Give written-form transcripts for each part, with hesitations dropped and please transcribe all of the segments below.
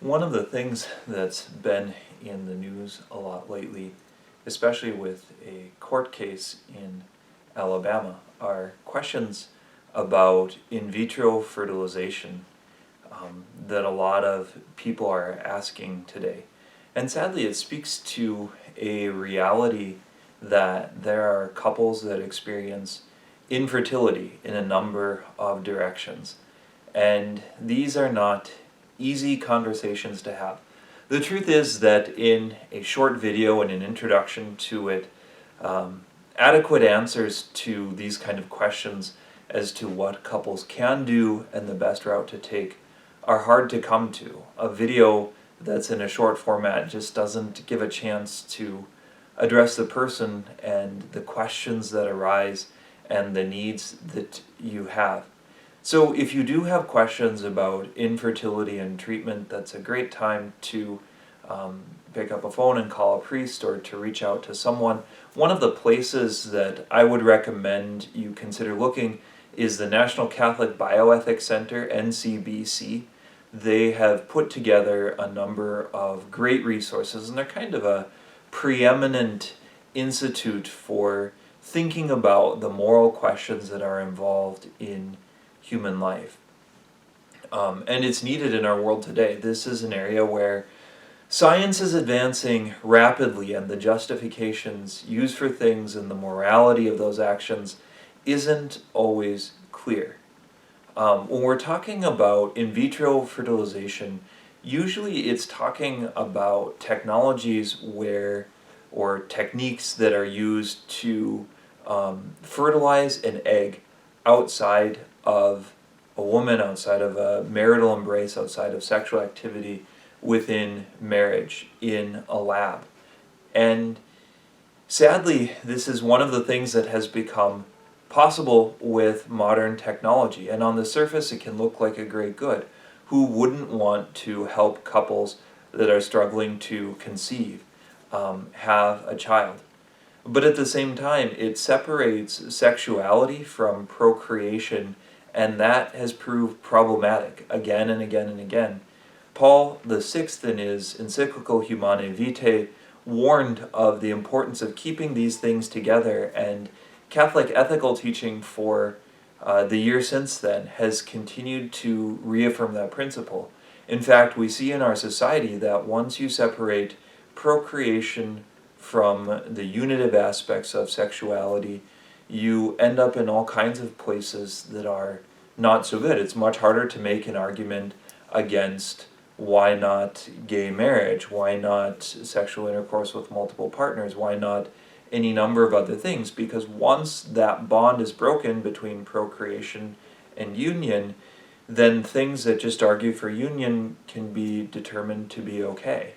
One of the things that's been in the news a lot lately, especially with a court case in Alabama, are questions about in vitro fertilization that a lot of people are asking today. And sadly, it speaks to a reality that there are couples that experience infertility in a number of directions. And these are not easy conversations to have. The truth is that in a short video and an introduction to it, adequate answers to these kind of questions as to what couples can do and the best route to take are hard to come to. A video that's in a short format just doesn't give a chance to address the person and the questions that arise and the needs that you have. So if you do have questions about infertility and treatment, that's a great time to pick up a phone and call a priest or to reach out to someone. One of the places that I would recommend you consider looking is the National Catholic Bioethics Center, NCBC. They have put together a number of great resources, and they're kind of a preeminent institute for thinking about the moral questions that are involved in human life. And it's needed in our world today. This is an area where science is advancing rapidly, and the justifications used for things and the morality of those actions isn't always clear. When we're talking about in vitro fertilization, usually it's talking about technologies or techniques that are used to fertilize an egg outside of a woman, outside of a marital embrace, outside of sexual activity within marriage in a lab. And sadly, this is one of the things that has become possible with modern technology. And on the surface, it can look like a great good. Who wouldn't want to help couples that are struggling to conceive have a child? But at the same time, it separates sexuality from procreation, and that has proved problematic again and again and again. Paul VI, in his encyclical Humanae Vitae, warned of the importance of keeping these things together, and Catholic ethical teaching for the year since then has continued to reaffirm that principle. In fact, we see in our society that once you separate procreation from the unitive aspects of sexuality, you end up in all kinds of places that are not so good. It's much harder to make an argument against why not gay marriage, why not sexual intercourse with multiple partners, why not any number of other things, because once that bond is broken between procreation and union, then things that just argue for union can be determined to be okay.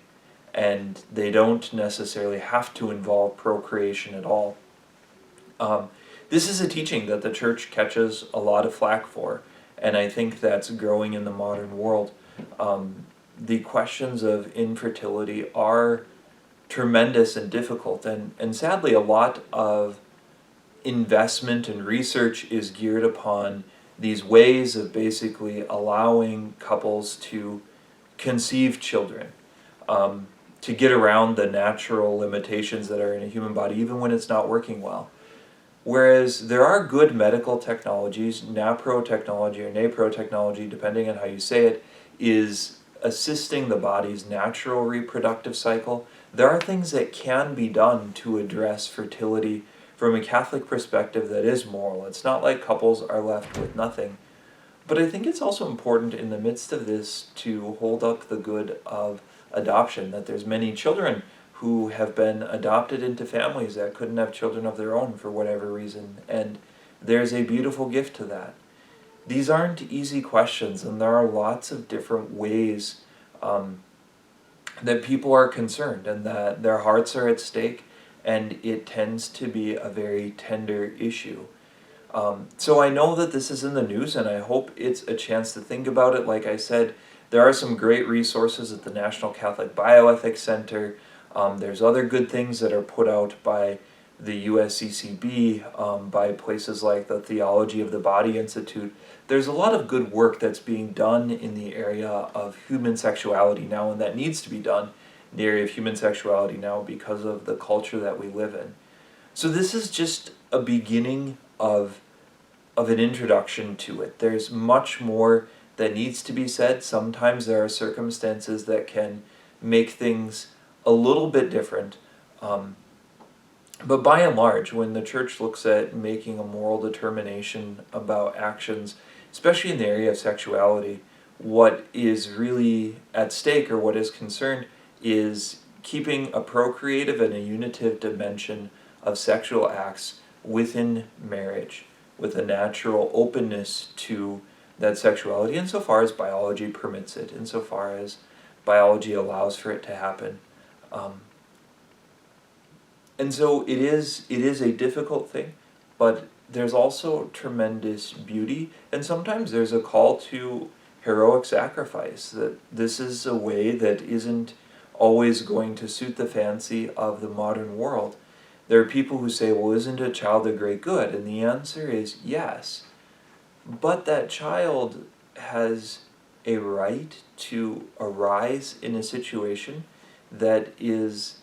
And they don't necessarily have to involve procreation at all. This is a teaching that the church catches a lot of flack for, and I think that's growing in the modern world. The questions of infertility are tremendous and difficult, and sadly a lot of investment and research is geared upon these ways of basically allowing couples to conceive children, to get around the natural limitations that are in a human body, even when it's not working well. Whereas there are good medical technologies, NAPRO technology or NAPRO technology, depending on how you say it, is assisting the body's natural reproductive cycle. There are things that can be done to address fertility from a Catholic perspective that is moral. It's not like couples are left with nothing. But I think it's also important in the midst of this to hold up the good of adoption, that there's many children who have been adopted into families that couldn't have children of their own for whatever reason, and there's a beautiful gift to that. These aren't easy questions, and there are lots of different ways that people are concerned and that their hearts are at stake, and it tends to be a very tender issue. So I know that this is in the news, and I hope it's a chance to think about it. Like I said, there are some great resources at the National Catholic Bioethics Center. There's other good things that are put out by the USCCB, by places like the Theology of the Body Institute. There's a lot of good work that's being done in the area of human sexuality now, and that needs to be done in the area of human sexuality now because of the culture that we live in. So this is just a beginning of an introduction to it. There's much more that needs to be said. Sometimes there are circumstances that can make things a little bit different. But by and large, when the church looks at making a moral determination about actions, especially in the area of sexuality, what is really at stake, or what is concerned, is keeping a procreative and a unitive dimension of sexual acts within marriage, with a natural openness to that sexuality insofar as biology permits it, insofar as biology allows for it to happen. And so it is a difficult thing, but there's also tremendous beauty, and sometimes there's a call to heroic sacrifice, that this is a way that isn't always going to suit the fancy of the modern world. There are people who say, well, isn't a child a great good? And the answer is yes. But that child has a right to arise in a situation that is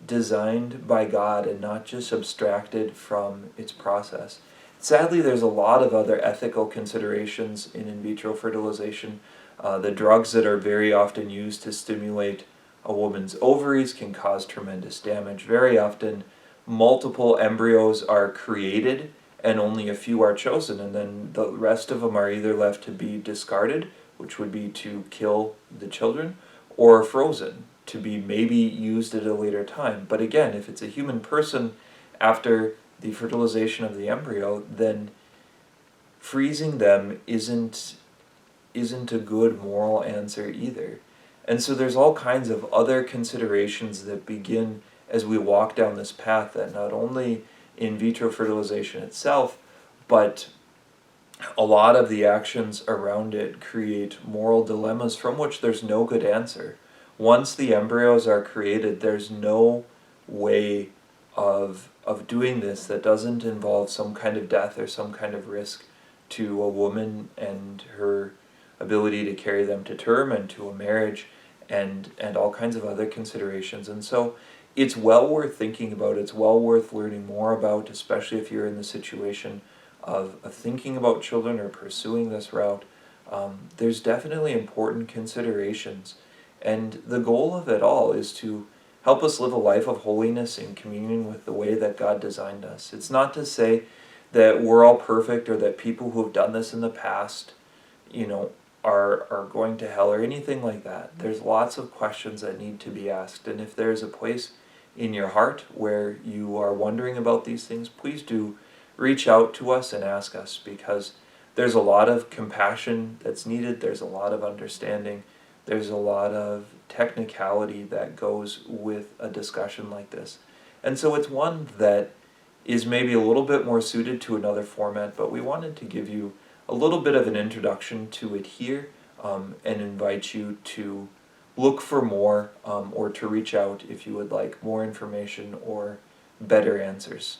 designed by God and not just abstracted from its process. Sadly, there's a lot of other ethical considerations in vitro fertilization. The drugs that are very often used to stimulate a woman's ovaries can cause tremendous damage. Very often, multiple embryos are created and only a few are chosen, and then the rest of them are either left to be discarded, which would be to kill the children, or frozen, to be maybe used at a later time. But again, if it's a human person after the fertilization of the embryo, then freezing them isn't a good moral answer either. And so there's all kinds of other considerations that begin as we walk down this path, that not only in vitro fertilization itself, but a lot of the actions around it create moral dilemmas from which there's no good answer. Once the embryos are created, there's no way of doing this that doesn't involve some kind of death or some kind of risk to a woman and her ability to carry them to term and to a marriage, and all kinds of other considerations. And so it's well worth thinking about, it's well worth learning more about, especially if you're in the situation of thinking about children or pursuing this route. There's definitely important considerations. And the goal of it all is to help us live a life of holiness in communion with the way that God designed us. It's not to say that we're all perfect, or that people who have done this in the past, are going to hell or anything like that. There's lots of questions that need to be asked. And if there's a place in your heart where you are wondering about these things, please do reach out to us and ask us, because there's a lot of compassion that's needed. There's a lot of understanding. There's a lot of technicality that goes with a discussion like this. And so it's one that is maybe a little bit more suited to another format, but we wanted to give you a little bit of an introduction to it here, and invite you to look for more, or to reach out if you would like more information or better answers.